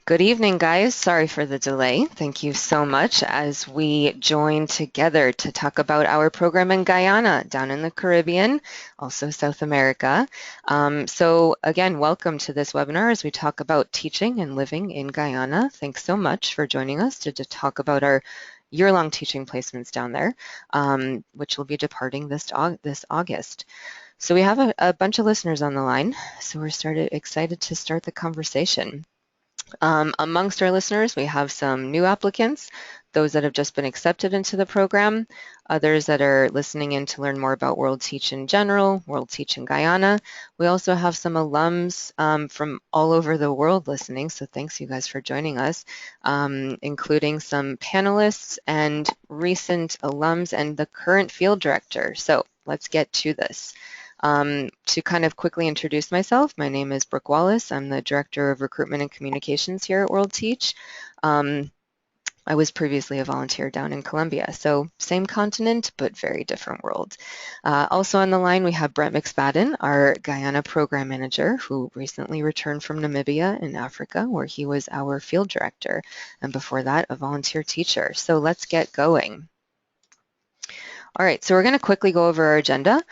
Good evening, guys. Sorry for the delay. Thank you so much as we join together to talk about our program in Guyana, down in the Caribbean, also South America. Again, welcome to this webinar as we talk about teaching and living in Guyana. Thanks so much for joining us to talk about our year-long teaching placements down there, which will be departing this August. So we have a bunch of listeners on the line, so we're excited to start the conversation. Amongst our listeners, we have some new applicants, those that have just been accepted into the program, others that are listening in to learn more about World Teach in general, World Teach in Guyana. We also have some alums from all over the world listening, so thanks you guys for joining us, including some panelists and recent alums and the current field director. So let's get to this. To kind of quickly introduce myself, my name is Brooke Wallace. I'm the Director of Recruitment and Communications here at World Teach. I was previously a volunteer down in Colombia, so same continent, but very different world. Also on the line, we have Brent McSpadden, our Guyana Program Manager, who recently returned from Namibia in Africa, where he was our field director, and before that, a volunteer teacher. So let's get going. All right, so we're going to quickly go over our agenda.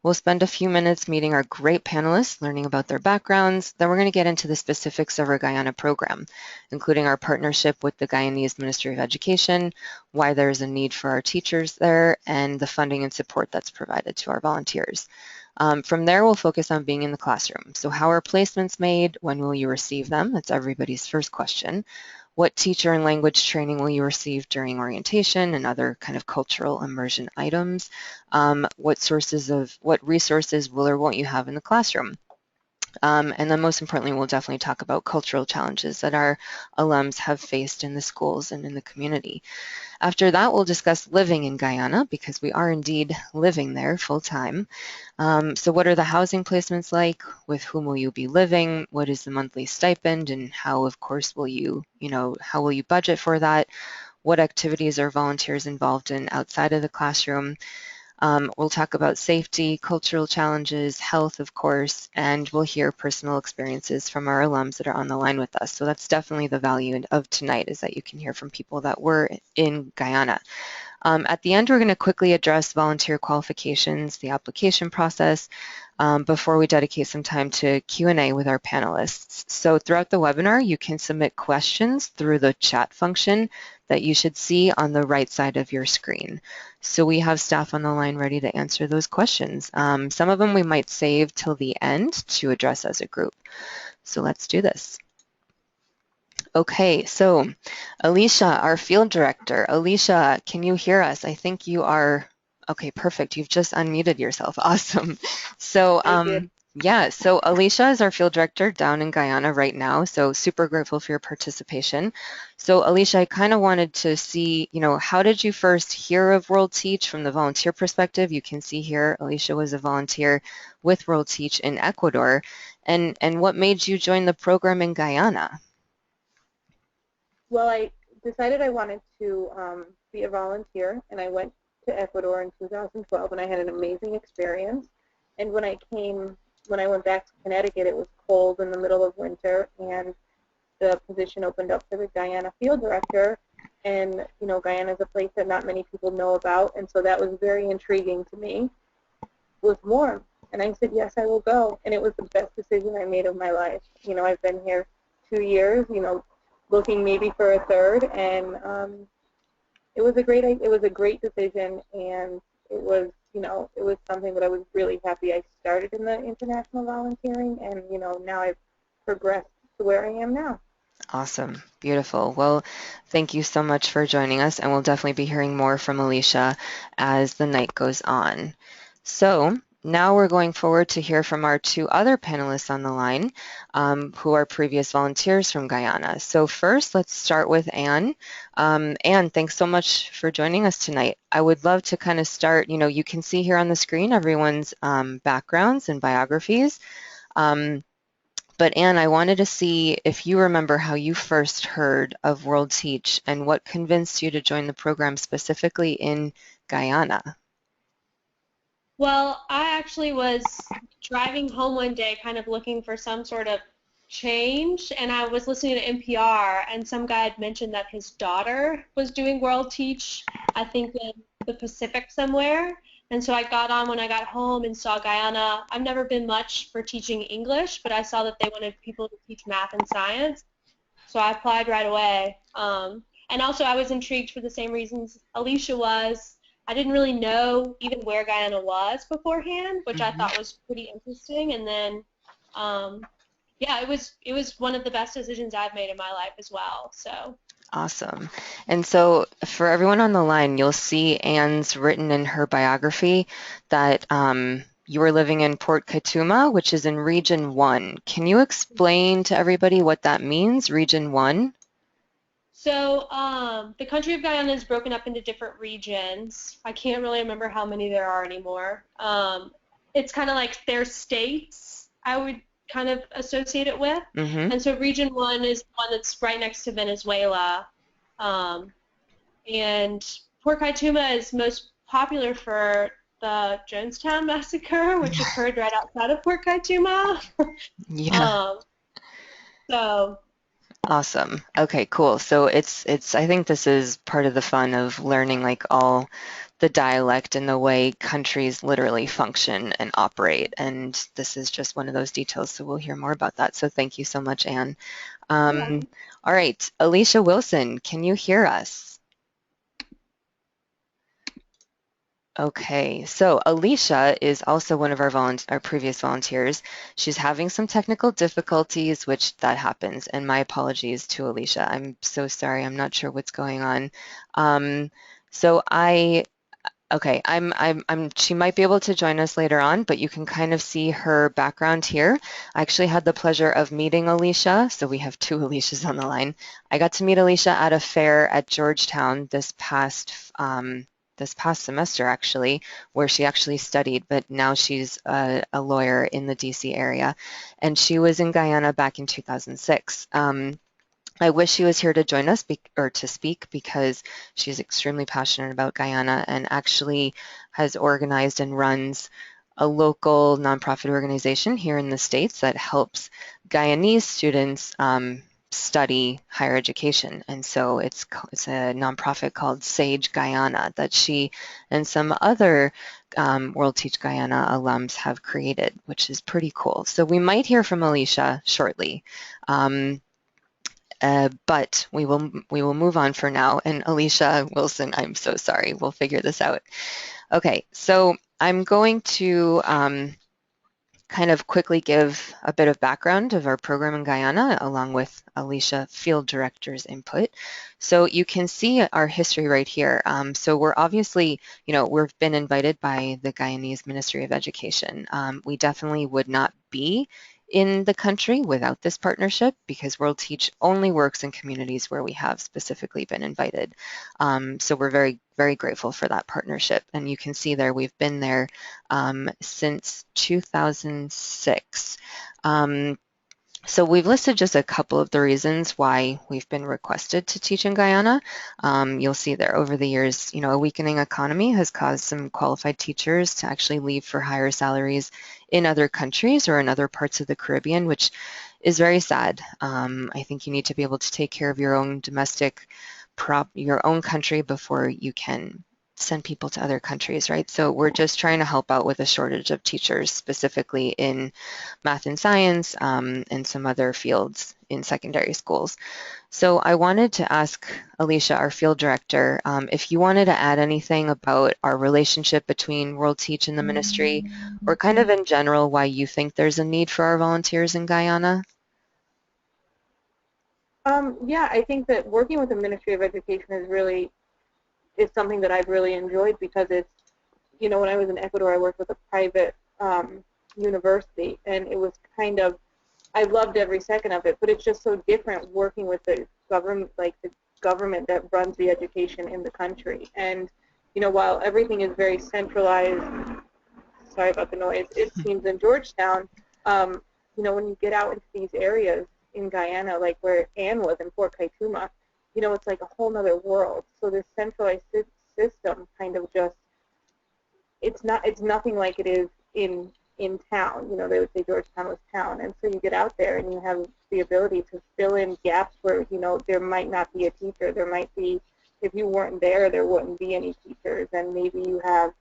We'll spend a few minutes meeting our great panelists, learning about their backgrounds. Then we're going to get into the specifics of our Guyana program, including our partnership with the Guyanese Ministry of Education, why there's a need for our teachers there, and the funding and support that's provided to our volunteers. From there, we'll focus on being in the classroom. So how are placements made? When will you receive them? That's everybody's first question. What teacher and language training will you receive during orientation and other kind of cultural immersion items? What resources will or won't you have in the classroom? And then most importantly, we'll definitely talk about cultural challenges that our alums have faced in the schools and in the community. After that, we'll discuss living in Guyana because we are indeed living there full time. So what are the housing placements like? With whom will you be living? What is the monthly stipend? And how, of course, how will you budget for that? What activities are volunteers involved in outside of the classroom? We'll talk about safety, cultural challenges, health, of course, and we'll hear personal experiences from our alums that are on the line with us. So that's definitely the value of tonight, is that you can hear from people that were in Guyana. At the end, we're going to quickly address volunteer qualifications, the application process, before we dedicate some time to Q&A with our panelists. So throughout the webinar, you can submit questions through the chat function that you should see on the right side of your screen. So we have staff on the line ready to answer those questions. Some of them we might save till the end to address as a group. So let's do this. Okay, so Alicia, our field director. Alicia, can you hear us? I think you are, okay, perfect. You've just unmuted yourself. Awesome. So, yeah, so Alicia is our field director down in Guyana right now, so super grateful for your participation. So Alicia, I kind of wanted to see, how did you first hear of World Teach from the volunteer perspective? You can see here, Alicia was a volunteer with World Teach in Ecuador. And what made you join the program in Guyana? Well, I decided I wanted to be a volunteer, and I went to Ecuador in 2012, and I had an amazing experience. And when I went back to Connecticut, it was cold in the middle of winter, and the position opened up for the Guyana field director. And, Guyana is a place that not many people know about, and so that was very intriguing to me. It was warm, and I said, yes, I will go. And it was the best decision I made of my life. I've been here 2 years, looking maybe for a third, and it was a great decision, and it was something that I was really happy I started in the international volunteering, and now I've progressed to where I am now. Awesome. Beautiful. Well, thank you so much for joining us, and we'll definitely be hearing more from Alicia as the night goes on. So now we're going forward to hear from our two other panelists on the line, who are previous volunteers from Guyana. So first, let's start with Anne. Anne, thanks so much for joining us tonight. I would love to kind of start, you can see here on the screen everyone's backgrounds and biographies. But Anne, I wanted to see if you remember how you first heard of World Teach and what convinced you to join the program specifically in Guyana. Well, I actually was driving home one day kind of looking for some sort of changed, and I was listening to NPR, and some guy had mentioned that his daughter was doing World Teach, I think in the Pacific somewhere. And so I got on when I got home and saw Guyana. I've never been much for teaching English, but I saw that they wanted people to teach math and science, so I applied right away. And also I was intrigued for the same reasons Alicia was. I didn't really know even where Guyana was beforehand, which I Hmm. thought was pretty interesting. And then, um, yeah, it was one of the best decisions I've made in my life as well. So Awesome. And so for everyone on the line, you'll see Anne's written in her biography that you were living in Port Katuma, which is in Region 1. Can you explain to everybody what that means, Region 1? the country of Guyana is broken up into different regions. I can't really remember how many there are anymore. It's kind of like their states, I would kind of associate it with. Mm-hmm. And so Region 1 is the one that's right next to Venezuela. Um, and Port Kaituma is most popular for the Jonestown Massacre, which occurred right outside of Port Kaituma. Yeah. um, so, Awesome. Okay, cool. So it's I think this is part of the fun of learning like all the dialect and the way countries literally function and operate. And this is just one of those details, so we'll hear more about that. So thank you so much, Anne. you're Um, welcome. all right, Alicia Wilson, can you hear us? Okay, so Alicia is also one of our previous volunteers. She's having some technical difficulties, which that happens, and my apologies to Alicia. I'm so sorry. I'm not sure what's going on. Um, so I, okay, she might be able to join us later on, but you can kind of see her background here. I actually had the pleasure of meeting Alicia, so we have two Alicias on the line. I got to meet Alicia at a fair at Georgetown this past semester actually, where she actually studied, but now she's a lawyer in the DC area, and she was in Guyana back in 2006. I wish she was here to join us or to speak because she's extremely passionate about Guyana and actually has organized and runs a local nonprofit organization here in the States that helps Guyanese students study higher education. And so it's a nonprofit called Sage Guyana that she and some other World Teach Guyana alums have created, which is pretty cool. So we might hear from Alicia shortly. Um, but we will move on for now. And Alicia Wilson, I'm so sorry. We'll figure this out. Okay, so I'm going to kind of quickly give a bit of background of our program in Guyana, along with Alicia Field Director's input. So you can see our history right here. So we're obviously, we've been invited by the Guyanese Ministry of Education. We definitely would not be in the country without this partnership because World Teach only works in communities where we have specifically been invited. So we're very, very grateful for that partnership. And you can see there, we've been there since 2006. So we've listed just a couple of the reasons why we've been requested to teach in Guyana. You'll see there over the years, a weakening economy has caused some qualified teachers to actually leave for higher salaries in other countries or in other parts of the Caribbean, which is very sad. I think you need to be able to take care of your own your own country before you can send people to other countries, right? So we're just trying to help out with a shortage of teachers, specifically in math and science and some other fields in secondary schools. So I wanted to ask Alicia, our field director, if you wanted to add anything about our relationship between World Teach and the ministry, or kind of in general why you think there's a need for our volunteers in Guyana. Yeah, I think that working with the Ministry of Education is something that I've really enjoyed because when I was in Ecuador, I worked with a private university, and it was I loved every second of it, but it's just so different working with the government, like the government that runs the education in the country. And, while everything is very centralized, sorry about the noise, it seems in Georgetown, when you get out into these areas in Guyana, like where Anne was in Fort Kaituma, it's like a whole other world. So this centralized system kind of just, it's nothing like it is in town. You know, they would say Georgetown was town. And so you get out there and you have the ability to fill in gaps where, you know, there might not be a teacher. There might be, if you weren't there, there wouldn't be any teachers. And maybe you have,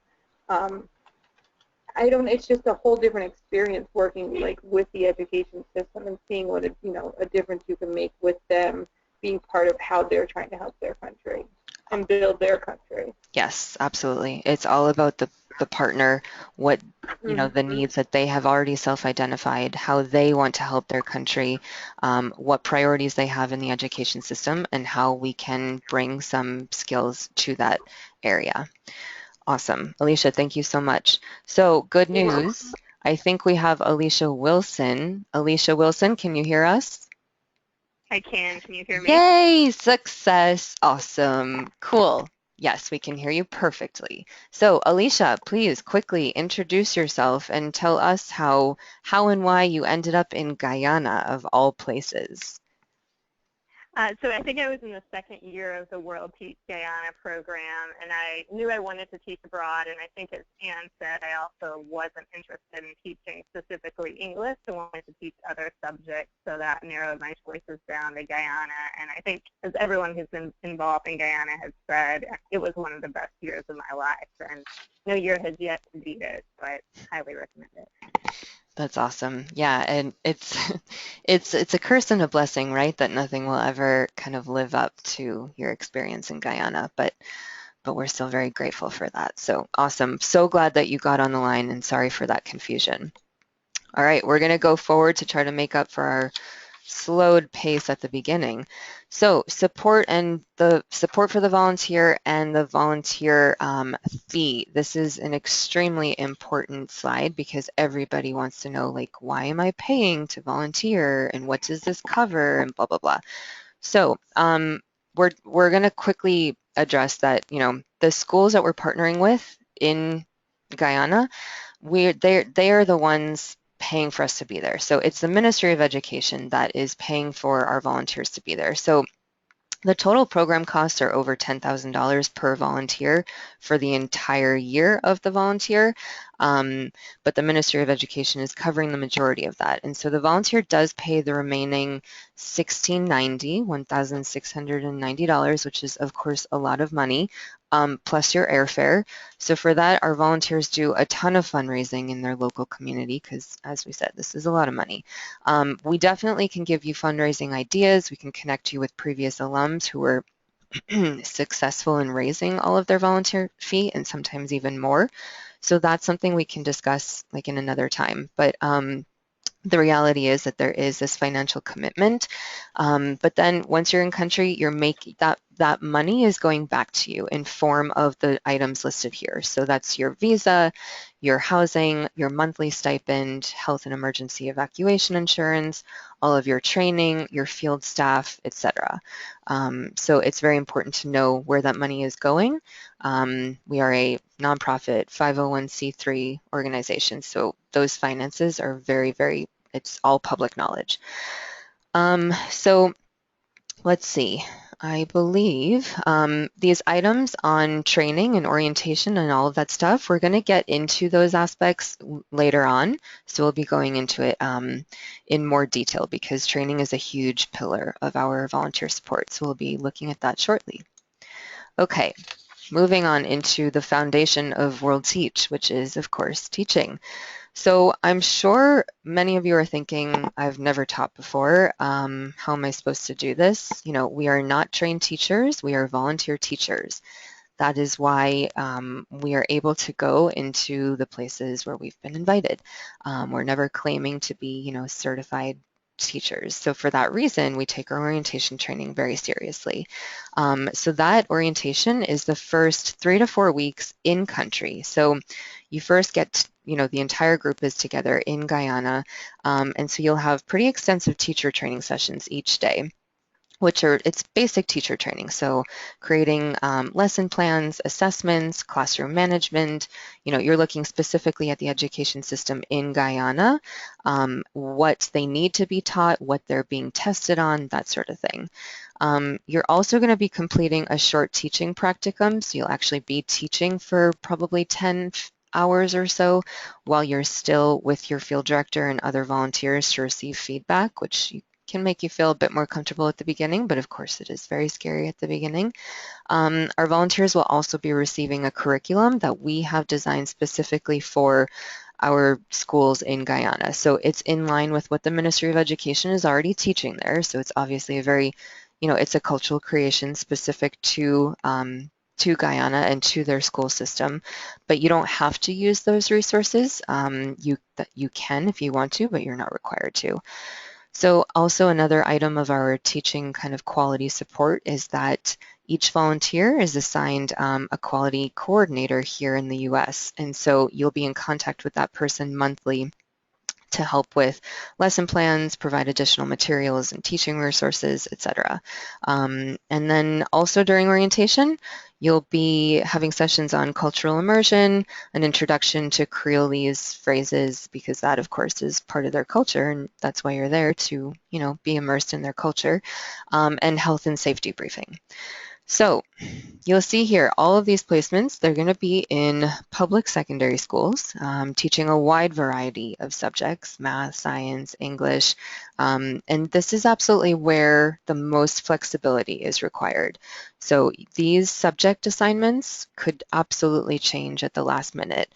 it's just a whole different experience working like with the education system and seeing what, a difference you can make with them being part of how they're trying to help their country and build their country. Yes, absolutely. It's all about the partner, what, the needs that they have already self-identified, how they want to help their country, what priorities they have in the education system, and how we can bring some skills to that area. Awesome. Alicia, thank you so much. So good news. I think we have Alicia Wilson. Alicia Wilson, can you hear us? I can. Can you hear me? Yay, success. Awesome. Cool. Yes, we can hear you perfectly. So Alicia, please quickly introduce yourself and tell us how and why you ended up in Guyana of all places. So I think I was in the second year of the World Teach Guyana program, and I knew I wanted to teach abroad, and I think as Anne said, I also wasn't interested in teaching specifically English. I wanted to teach other subjects, so that narrowed my choices down to Guyana. And I think, as everyone who's been involved in Guyana has said, it was one of the best years of my life, and no year has yet to beat it, so I highly recommend it. That's awesome. Yeah, and it's it's a curse and a blessing, right? That nothing will ever kind of live up to your experience in Guyana, but we're still very grateful for that. So awesome. So glad that you got on the line, and sorry for that confusion. All right, we're going to go forward to try to make up for our slowed pace at the beginning. So support for the volunteer and the volunteer fee. This is an extremely important slide because everybody wants to know, like, why am I paying to volunteer and what does this cover and blah, blah, blah. So we're going to quickly address that, the schools that we're partnering with in Guyana, they are the ones paying for us to be there. So it's the Ministry of Education that is paying for our volunteers to be there. So the total program costs are over $10,000 per volunteer for the entire year of the volunteer, but the Ministry of Education is covering the majority of that. And so the volunteer does pay the remaining $1,690, which is, of course, a lot of money, plus your airfare. So for that, our volunteers do a ton of fundraising in their local community because, as we said, this is a lot of money. We definitely can give you fundraising ideas. We can connect you with previous alums who were successful in raising all of their volunteer fee and sometimes even more. So that's something we can discuss like in another time. But the reality is that there is this financial commitment, but then once you're in country, you're making that money is going back to you in form of the items listed here. So that's your visa, your housing, your monthly stipend, health and emergency evacuation insurance, all of your training, your field staff, etc. So it's very important to know where that money is going. We are a nonprofit 501c3 organization, so those finances are very, very, it's all public knowledge. So let's see. I believe these items on training and orientation and all of that stuff, we're going to get into those aspects later on. So we'll be going into it in more detail because training is a huge pillar of our volunteer support. So we'll be looking at that shortly. Okay, moving on into the foundation of World Teach, which is, of course, teaching. So I'm sure many of you are thinking, I've never taught before. How am I supposed to do this? We are not trained teachers. We are volunteer teachers. That is why we are able to go into the places where we've been invited. We're never claiming to be, certified teachers. So for that reason, we take our orientation training very seriously. So that orientation is the first 3 to 4 weeks in country. So you first get, the entire group is together in Guyana, and so you'll have pretty extensive teacher training sessions each day, it's basic teacher training. So creating lesson plans, assessments, classroom management, you're looking specifically at the education system in Guyana, what they need to be taught, what they're being tested on, that sort of thing. You're also going to be completing a short teaching practicum, so you'll actually be teaching for probably 10 hours or so while you're still with your field director and other volunteers to receive feedback, which can make you feel a bit more comfortable at the beginning, but of course it is very scary at the beginning. Our volunteers will also be receiving a curriculum that we have designed specifically for our schools in Guyana. So it's in line with what the Ministry of Education is already teaching there. So it's obviously a very, it's a cultural creation specific to Guyana and to their school system. But you don't have to use those resources. You can if you want to, but you're not required to. So also another item of our teaching kind of quality support is that each volunteer is assigned a quality coordinator here in the US. And so you'll be in contact with that person monthly to help with lesson plans, provide additional materials and teaching resources, etc. And then also during orientation, you'll be having sessions on cultural immersion, an introduction to Creolese phrases, because that, of course, is part of their culture, and that's why you're there to, be immersed in their culture, and health and safety briefing. So you'll see here all of these placements, they're going to be in public secondary schools, teaching a wide variety of subjects, math, science, English, and this is absolutely where the most flexibility is required. So these subject assignments could absolutely change at the last minute.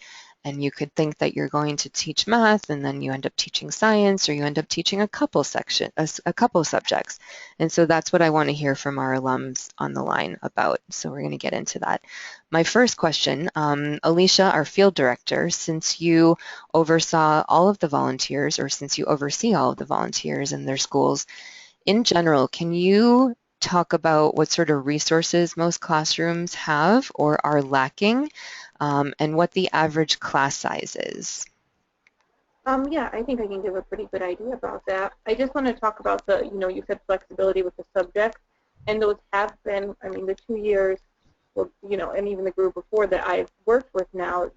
And you could think that you're going to teach math and then you end up teaching science, or you end up teaching a couple subjects. And so that's what I want to hear from our alums on the line about. So we're going to get into that. My first question, Alicia, our field director, since you oversaw all of the volunteers, or since you oversee all of the volunteers in their schools, in general, can you talk about what sort of resources most classrooms have or are lacking, and what the average class size is? Yeah, I think I can give a pretty good idea about that. I just want to talk about the, you said flexibility with the subjects, and those have been, the 2 years, well, and even the group before that I've worked with now,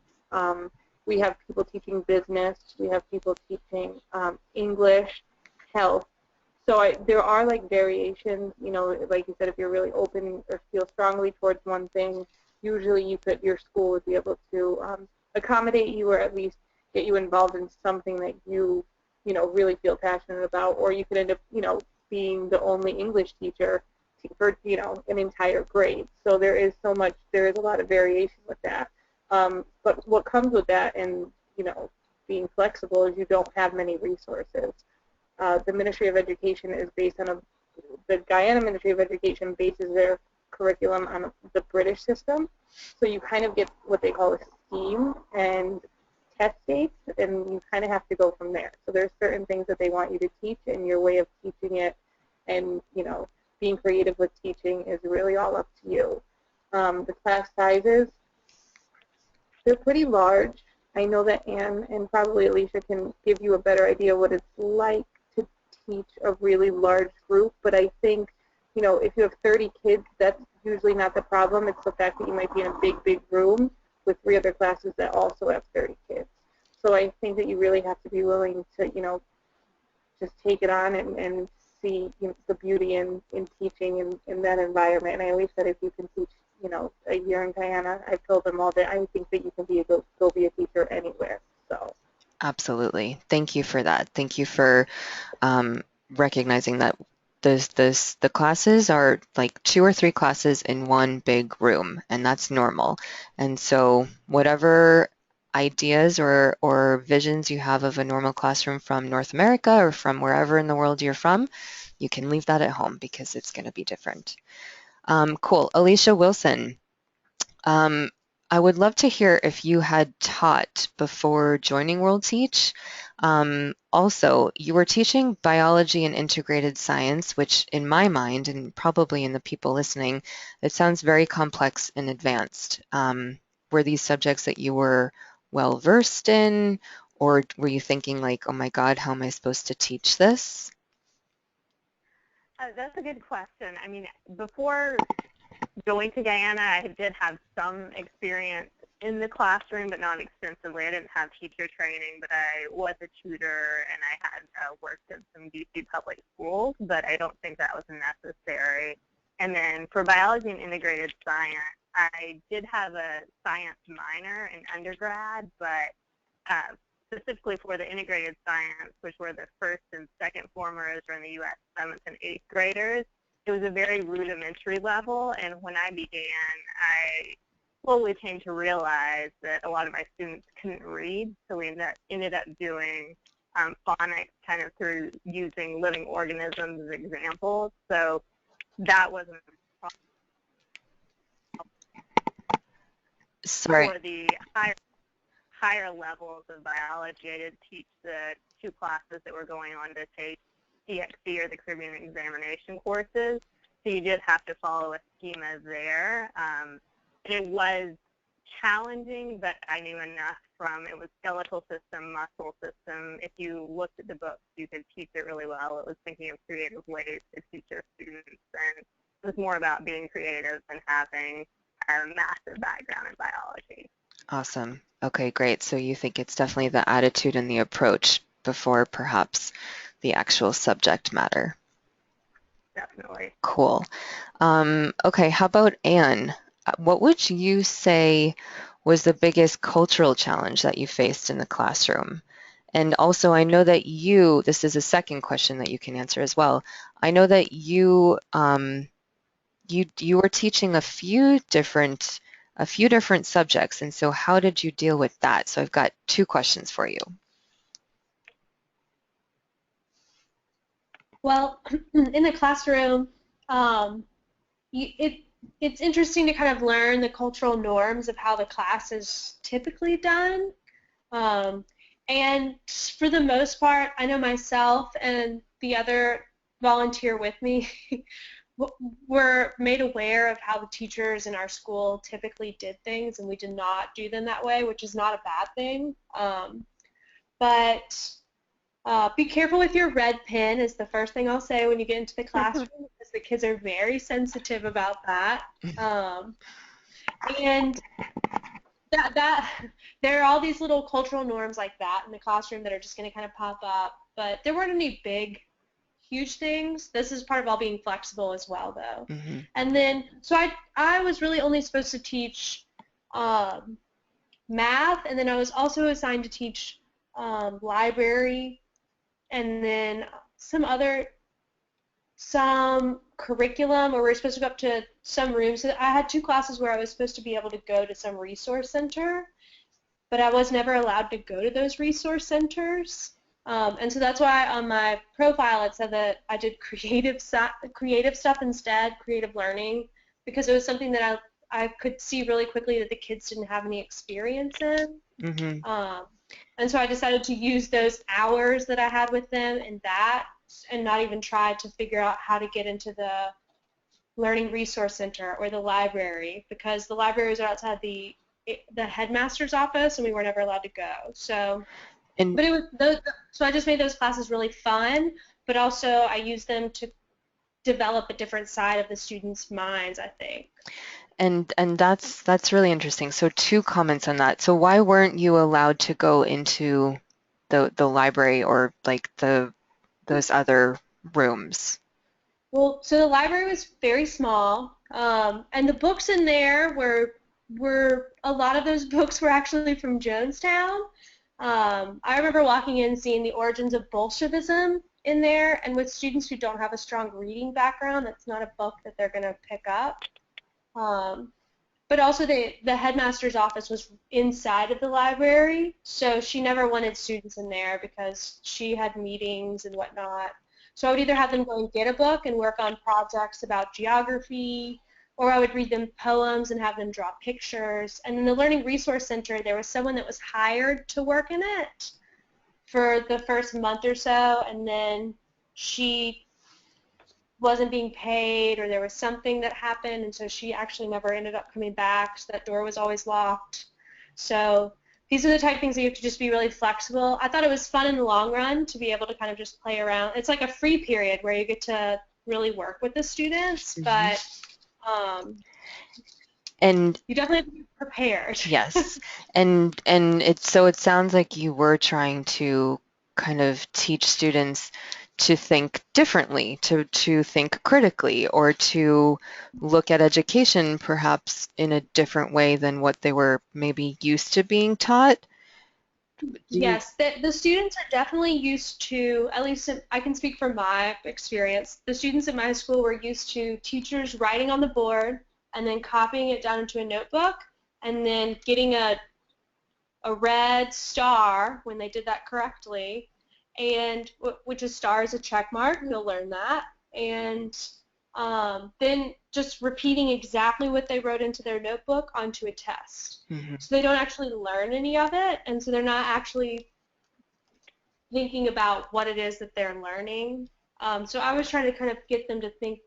we have people teaching business, we have people teaching English, health. So there are like variations, like you said, if you're really open or feel strongly towards one thing, usually your school would be able to accommodate you, or at least get you involved in something that really feel passionate about, or you could end up, being the only English teacher for, an entire grade. So there is a lot of variation with that. But what comes with that and, being flexible is you don't have many resources. The Ministry of Education is based on the Guyana Ministry of Education bases their curriculum on the British system. So you kind of get what they call a scheme and test dates, and you kind of have to go from there. So there's certain things that they want you to teach, and your way of teaching it and, being creative with teaching is really all up to you. The class sizes, they're pretty large. I know that Anne and probably Alicia can give you a better idea what it's like to teach a really large group, but I think, if you have 30 kids, that's usually not the problem. It's the fact that you might be in a big, big room with 3 other classes that also have 30 kids. So I think that you really have to be willing to, just take it on and see the beauty in teaching in that environment. And I always said if you can teach, a year in Guyana, I've told them all that I think that you can go be a teacher anywhere. So. Absolutely. Thank you for that. Thank you for recognizing that the classes are like 2 or 3 classes in one big room, and that's normal. And so whatever ideas or visions you have of a normal classroom from North America or from wherever in the world you're from, you can leave that at home because it's going to be different. Cool. Alicia Wilson. Um, I would love to hear if you had taught before joining World Teach. Also, you were teaching biology and integrated science, which in my mind, and probably in the people listening, it sounds very complex and advanced. Were these subjects that you were well versed in, or were you thinking like, oh my God, how am I supposed to teach this? That's a good question. Before going to Guyana, I did have some experience in the classroom, but not extensively. I didn't have teacher training, but I was a tutor, and I had worked in some BC public schools, but I don't think that was necessary. And then for biology and integrated science, I did have a science minor in undergrad, but specifically for the integrated science, which were the first and second formers, or in the U.S. 7th and 8th graders, it was a very rudimentary level, and when I began, I slowly came to realize that a lot of my students couldn't read, so we ended up doing phonics kind of through using living organisms as examples. So that wasn't Sorry. for the higher levels of biology. I did teach the 2 classes that were going on to take EXC, or the Caribbean Examination courses. So you did have to follow a schema there. And it was challenging, but I knew enough from it was skeletal system, muscle system. If you looked at the books, you could teach it really well. It was thinking of creative ways to teach your students, and it was more about being creative than having a massive background in biology. Awesome. Okay, great. So you think it's definitely the attitude and the approach before perhaps the actual subject matter. Definitely. Cool. Okay, how about Anne? What would you say was the biggest cultural challenge that you faced in the classroom? And also, I know that this is a second question that you can answer as well. I know that you were teaching a few different subjects, and so how did you deal with that? So I've got 2 questions for you. Well, in the classroom, it's interesting to kind of learn the cultural norms of how the class is typically done. And for the most part, I know myself and the other volunteer with me were made aware of how the teachers in our school typically did things, and we did not do them that way, which is not a bad thing. But be careful with your red pen is the first thing I'll say when you get into the classroom, because the kids are very sensitive about that. And that there are all these little cultural norms like that in the classroom that are just going to kind of pop up. But there weren't any big, huge things. This is part of all being flexible as well, though. Mm-hmm. And then, so I was really only supposed to teach math, and then I was also assigned to teach library, and then some curriculum, or we were supposed to go up to some rooms. So I had 2 classes where I was supposed to be able to go to some resource center, but I was never allowed to go to those resource centers. And so that's why on my profile it said that I did creative stuff instead, creative learning, because it was something that I could see really quickly that the kids didn't have any experience in. Mm-hmm. And so I decided to use those hours that I had with them in that, and not even try to figure out how to get into the Learning Resource Center or the library, because the libraries are outside the headmaster's office, and we were never allowed to go. So, but it was so I just made those classes really fun, but also I used them to develop a different side of the students' minds, I think. And that's really interesting. So 2 comments on that. So why weren't you allowed to go into the library or like those other rooms? Well, so the library was very small, and the books in there were a lot of those books were actually from Jonestown. I remember walking in and seeing The Origins of Bolshevism in there, and with students who don't have a strong reading background, that's not a book that they're going to pick up. But also the headmaster's office was inside of the library, so she never wanted students in there because she had meetings and whatnot. So I would either have them go and get a book and work on projects about geography, or I would read them poems and have them draw pictures. And in the Learning Resource Center, there was someone that was hired to work in it for the first month or so, and then she wasn't being paid, or there was something that happened, and so she actually never ended up coming back, so that door was always locked. So these are the type of things that you have to just be really flexible. I thought it was fun in the long run to be able to kind of just play around. It's like a free period where you get to really work with the students, but and you definitely have to be prepared. Yes, and it sounds like you were trying to kind of teach students to think differently, to think critically, or to look at education perhaps in a different way than what they were maybe used to being taught? Do you? Yes, the students are definitely used to, at least I can speak from my experience, the students in my school were used to teachers writing on the board and then copying it down into a notebook and then getting a red star when they did that correctly, and which a star is a check mark, you'll learn that, and then just repeating exactly what they wrote into their notebook onto a test. Mm-hmm. So they don't actually learn any of it, and so they're not actually thinking about what it is that they're learning. So I was trying to kind of get them to think,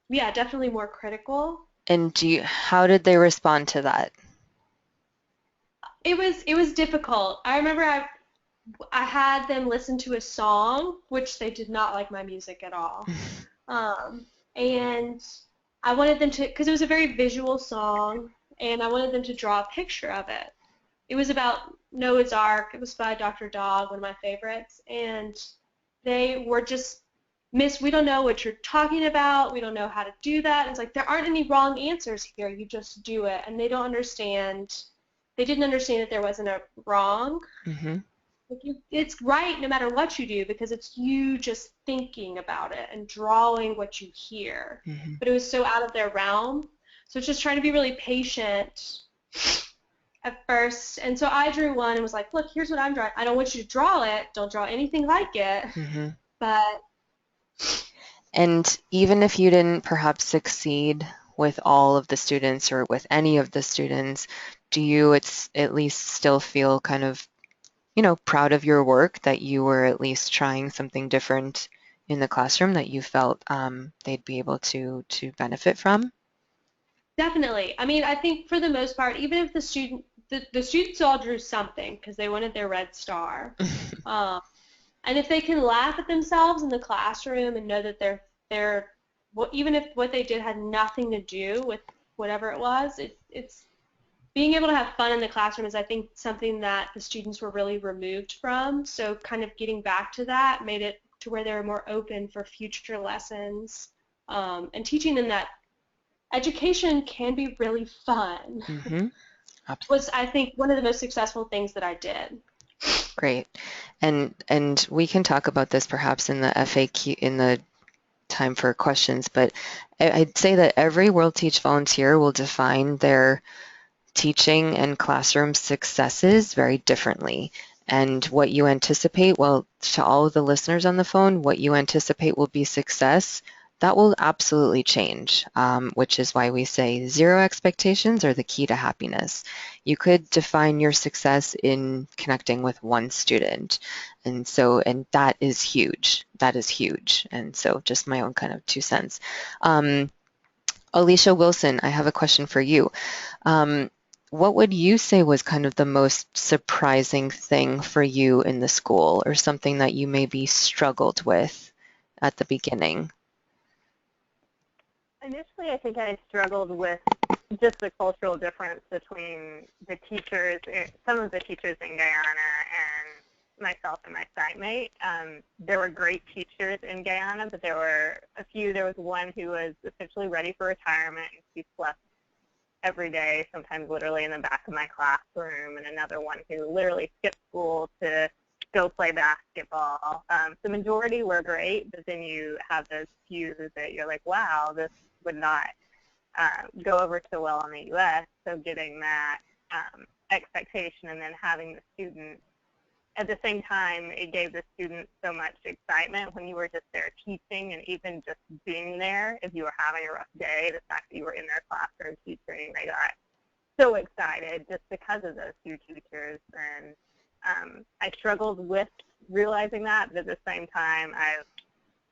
yeah, definitely more critical. And how did they respond to that? It was difficult. I remember I had them listen to a song, which they did not like my music at all. And I wanted them to, because it was a very visual song, and I wanted them to draw a picture of it. It was about Noah's Ark. It was by Dr. Dog, one of my favorites, and they were just, Miss, we don't know what you're talking about. We don't know how to do that. It's like there aren't any wrong answers here. You just do it, and they don't understand. They didn't understand that there wasn't a wrong. Mm-hmm. Like it's right no matter what you do because it's you just thinking about it and drawing what you hear. Mm-hmm. But it was so out of their realm. So it's just trying to be really patient at first. And so I drew one and was like, look, here's what I'm drawing. I don't want you to draw it. Don't draw anything like it. Mm-hmm. But And even if you didn't perhaps succeed with all of the students or with any of the students, do you at least still feel kind of, proud of your work, that you were at least trying something different in the classroom that you felt they'd be able to benefit from? definitely. I mean, I think for the most part, even if the students all drew something because they wanted their red star. And if they can laugh at themselves in the classroom and know that they're even if what they did had nothing to do with whatever it was, it's being able to have fun in the classroom is, I think, something that the students were really removed from. So kind of getting back to that made it to where they were more open for future lessons, and teaching them that education can be really fun. Mm-hmm. Was, I think, one of the most successful things that I did. Great. And we can talk about this perhaps in the FAQ, in the time for questions, but I'd say that every World Teach volunteer will define their teaching and classroom successes very differently. And what you anticipate, well, to all of the listeners on the phone, what you anticipate will be success, that will absolutely change, which is why we say zero expectations are the key to happiness. You could define your success in connecting with one student. And that is huge. That is huge. And so just my own kind of 2 cents. Alicia Wilson, I have a question for you. What would you say was kind of the most surprising thing for you in the school, or something that you maybe struggled with at the beginning? Initially, I think I struggled with just the cultural difference between the teachers, some of the teachers in Guyana and myself and my site mate. There were great teachers in Guyana, but there were a few. There was one who was essentially ready for retirement, and she slept every day, sometimes literally in the back of my classroom, and another one who literally skipped school to go play basketball. The majority were great, but then you have those few that you're like, wow, this would not go over so well in the U.S. So getting that expectation and then having the students, at the same time, it gave the students so much excitement when you were just there teaching, and even just being there. If you were having a rough day, the fact that you were in their classroom teaching, they got so excited just because of those few teachers. And I struggled with realizing that, but at the same time, I've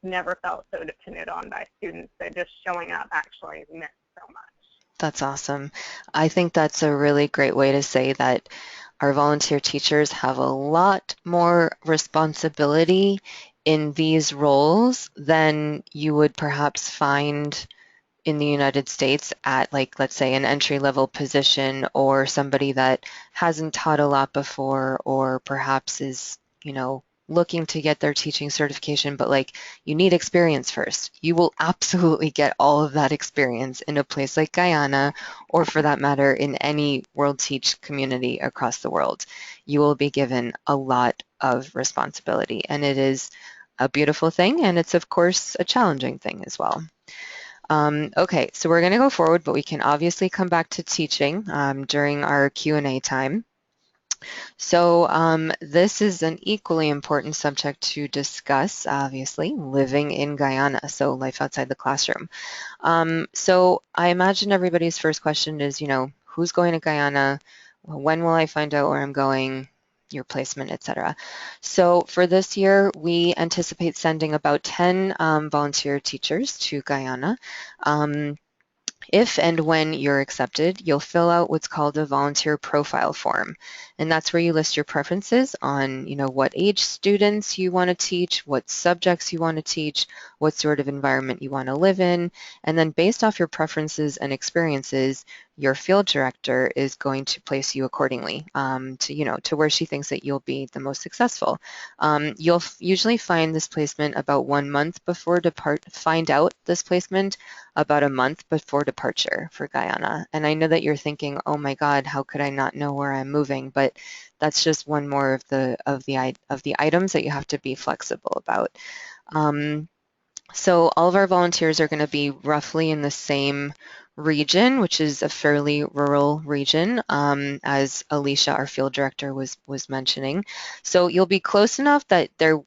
never felt so dependent on by students that just showing up actually meant so much. That's awesome. I think that's a really great way to say that our volunteer teachers have a lot more responsibility in these roles than you would perhaps find in the United States at, like, let's say, an entry-level position, or somebody that hasn't taught a lot before, or perhaps is, looking to get their teaching certification, but like you need experience first. You will absolutely get all of that experience in a place like Guyana, or for that matter, in any World Teach community across the world. You will be given a lot of responsibility, and it is a beautiful thing, and it's of course a challenging thing as well. Okay, so we're going to go forward, but we can obviously come back to teaching during our Q&A time. So this is an equally important subject to discuss, obviously, living in Guyana, so life outside the classroom. So I imagine everybody's first question is, who's going to Guyana? When will I find out where I'm going? Your placement, etc. So for this year, we anticipate sending about 10 volunteer teachers to Guyana. If and when you're accepted, you'll fill out what's called a volunteer profile form. And that's where you list your preferences on, what age students you want to teach, what subjects you want to teach, what sort of environment you want to live in. And then based off your preferences and experiences, your field director is going to place you accordingly to where she thinks that you'll be the most successful. You'll usually find this placement about 1 month before find out this placement about a month before departure for Guyana. And I know that you're thinking, oh my God, how could I not know where I'm moving? But that's just one more of the items that you have to be flexible about. So all of our volunteers are going to be roughly in the same region, which is a fairly rural region, as Alicia, our field director, was mentioning. So you'll be close enough that there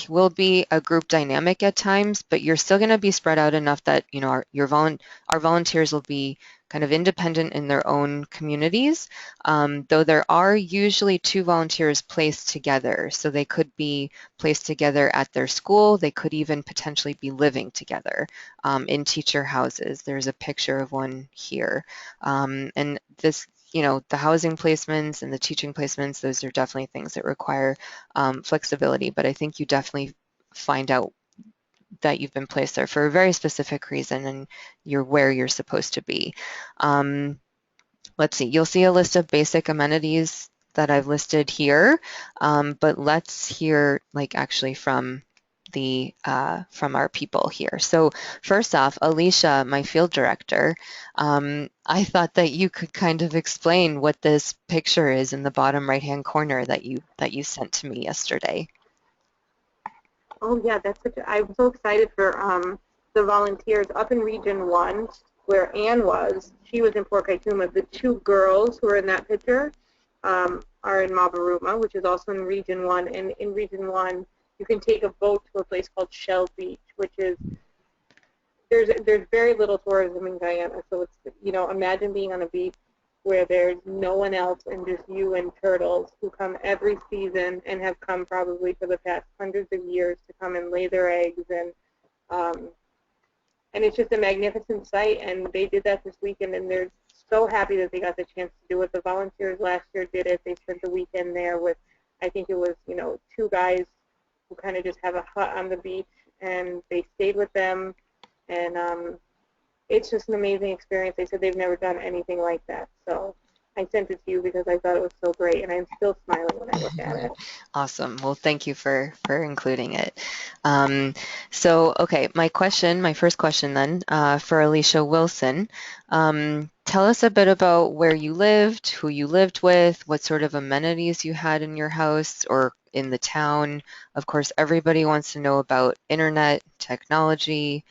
will be a group dynamic at times, but you're still going to be spread out enough that our volunteers will be kind of independent in their own communities, though there are usually 2 volunteers placed together. So they could be placed together at their school. They could even potentially be living together in teacher houses. There's a picture of one here. And this, the housing placements and the teaching placements, those are definitely things that require flexibility. But I think you definitely find out that you've been placed there for a very specific reason and you're where you're supposed to be. Let's see, you'll see a list of basic amenities that I've listed here, but let's hear actually from from our people here. So first off, Alicia, my field director, I thought that you could kind of explain what this picture is in the bottom right-hand corner that you sent to me yesterday. Oh yeah, I'm so excited for the volunteers up in Region 1 where Anne was. She was in Port Kaituma. The 2 girls who are in that picture are in Mabaruma, which is also in Region 1. And in Region 1, you can take a boat to a place called Shell Beach, which is, there's very little tourism in Guyana. So it's, imagine being on a beach where there's no one else and just you and turtles who come every season and have come probably for the past hundreds of years to come and lay their eggs, and it's just a magnificent sight. And they did that this weekend, and they're so happy that they got the chance to do it. The volunteers last year did it. They spent the weekend there with, I think it was 2 guys who kind of just have a hut on the beach, and they stayed with them, and it's just an amazing experience. They said they've never done anything like that. So I sent it to you because I thought it was so great, and I'm still smiling when I look at it. Awesome. Well, thank you for including it. So, okay, my first question then, for Alicia Wilson. Tell us a bit about where you lived, who you lived with, what sort of amenities you had in your house or in the town. Of course, everybody wants to know about internet, technology,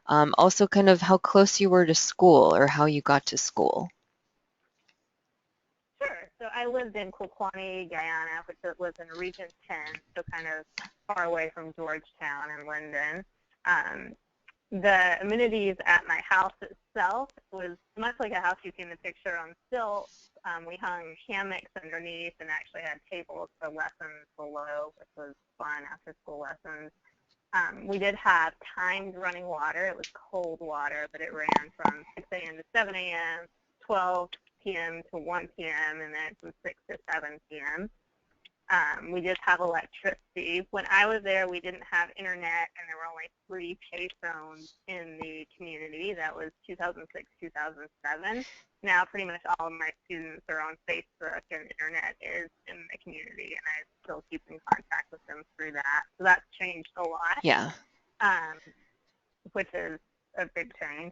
also kind of how close you were to school or how you got to school. Sure. So I lived in Kwekwani, Guyana, which was in Region 10, so kind of far away from Georgetown and Linden. The amenities at my house itself was much like a house you see in the picture on stilts. We hung hammocks underneath and actually had tables for lessons below, which was fun after school lessons. We did have timed running water. It was cold water, but it ran from 6 a.m. to 7 a.m., 12 p.m. to 1 p.m., and then from 6 to 7 p.m. We just have electricity. When I was there, we didn't have internet, and there were only 3 pay phones in the community. That was 2006, 2007. Now pretty much all of my students are on Facebook, and internet is in the community, and I still keep in contact with them through that. So that's changed a lot, Yeah. which is a big change.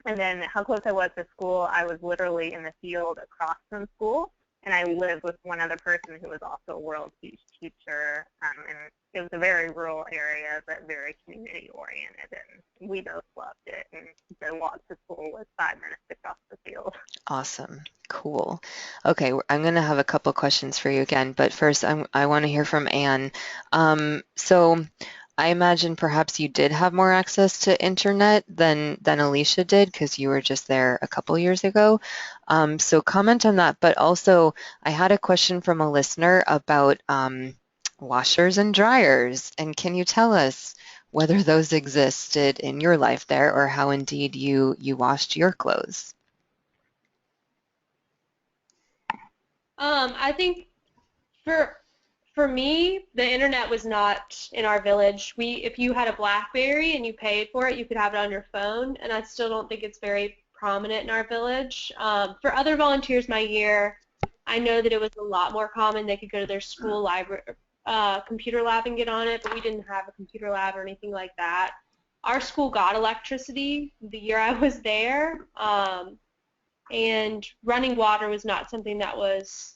And then how close I was to school, I was literally in the field across from school, and I lived with one other person who was also a world teacher, and it was a very rural area, but very community-oriented, and we both loved it, and the walk to school was 5 minutes across the field. Awesome. Cool. Okay, I'm going to have a couple questions for you again, but first I want to hear from Anne. So I imagine perhaps you did have more access to internet than Alicia did because you were just there a couple years ago. So comment on that, but also I had a question from a listener about washers and dryers, and can you tell us whether those existed in your life there or how indeed you washed your clothes? I think for me, the internet was not in our village. If you had a BlackBerry and you paid for it, you could have it on your phone, and I still don't think it's very prominent in our village. For other volunteers my year, I know that it was a lot more common. They could go to their school library, computer lab and get on it, but we didn't have a computer lab or anything like that. Our school got electricity the year I was there, and running water was not something that was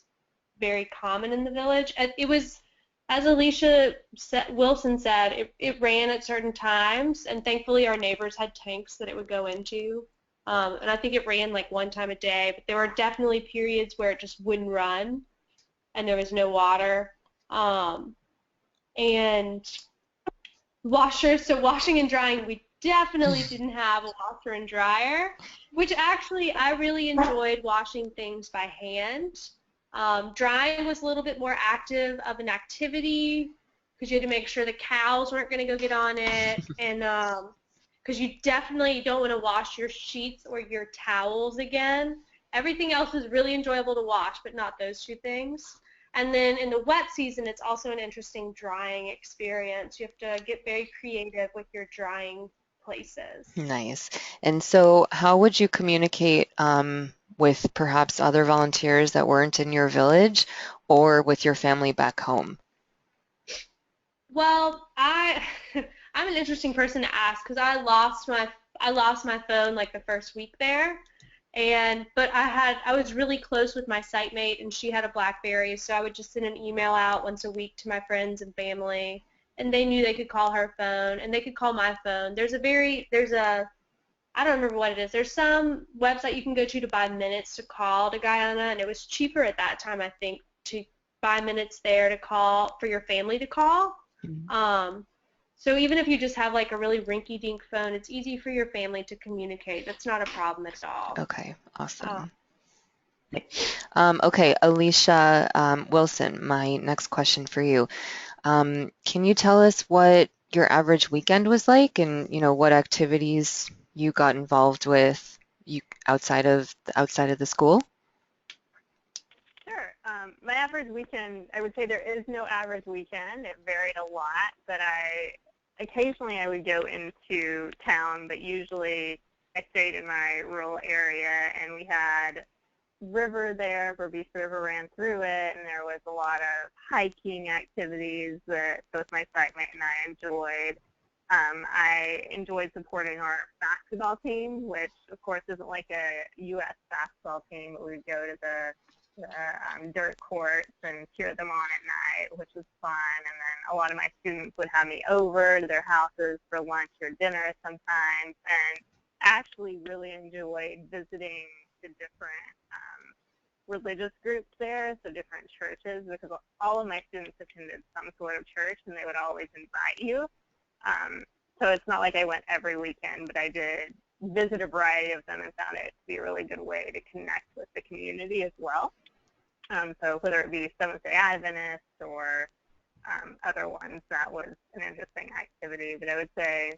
very common in the village. It was, as Alicia Wilson said, it ran at certain times, and thankfully our neighbors had tanks that it would go into. And I think it ran like 1 time a day, but there were definitely periods where it just wouldn't run and there was no water. And washers, so washing and drying, we definitely didn't have a washer and dryer, which actually I really enjoyed washing things by hand. Drying was a little bit more active of an activity because you had to make sure the cows weren't going to go get on it, and because you definitely don't want to wash your sheets or your towels again. Everything else is really enjoyable to wash, but not those 2 things. And then in the wet season, it's also an interesting drying experience. You have to get very creative with your drying places. Nice. And so how would you communicate with perhaps other volunteers that weren't in your village or with your family back home? Well, I'm an interesting person to ask because I lost my phone like the first week there, but I was really close with my site mate, and she had a BlackBerry, so I would just send an email out once a week to my friends and family, and they knew they could call her phone and they could call my phone. I don't remember what it is. There's some website you can go to buy minutes to call to Guyana, and it was cheaper at that time, I think, to buy minutes there to call for your family to call. So even if you just have like a really rinky-dink phone, it's easy for your family to communicate. That's not a problem at all. Okay, awesome. Okay, Alicia Wilson, my next question for you. Can you tell us what your average weekend was like and, what activities you got involved with outside of the school? Sure. My average weekend, I would say there is no average weekend. It varied a lot, but occasionally I would go into town, but usually I stayed in my rural area, and we had river there, Berbice River ran through it, and there was a lot of hiking activities that both my site mate and I enjoyed. I enjoyed supporting our basketball team, which of course isn't like a U.S. basketball team, but we'd go to the dirt courts and cheer them on at night, which was fun. And then a lot of my students would have me over to their houses for lunch or dinner sometimes, and actually really enjoyed visiting the different religious groups there, so different churches, because all of my students attended some sort of church, and they would always invite you. So it's not like I went every weekend, but I did visit a variety of them and found it to be a really good way to connect with the community as well. So whether it be Seventh-day Adventists or other ones, that was an interesting activity. But I would say,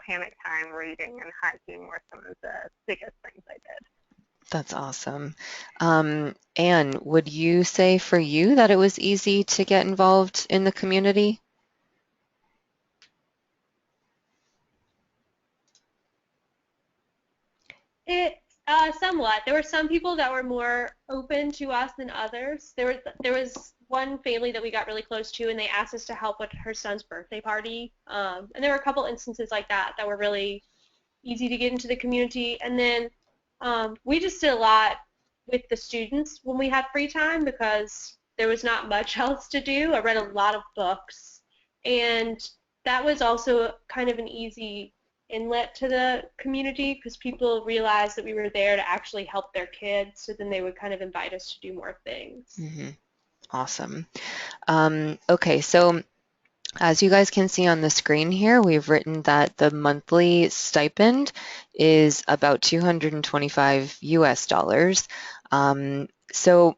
hammock time, reading, and hiking were some of the biggest things I did. That's awesome. Anne, would you say for you that it was easy to get involved in the community? It somewhat. There were some people that were more open to us than others. There was one family that we got really close to, and they asked us to help with her son's birthday party. And there were a couple instances like that that were really easy to get into the community. And then we just did a lot with the students when we had free time because there was not much else to do. I read a lot of books, and that was also kind of an easy inlet to the community because people realized that we were there to actually help their kids, so then they would kind of invite us to do more things. Hmm. Awesome. Okay, so as you guys can see on the screen here, we've written that the monthly stipend is about 225 US dollars. So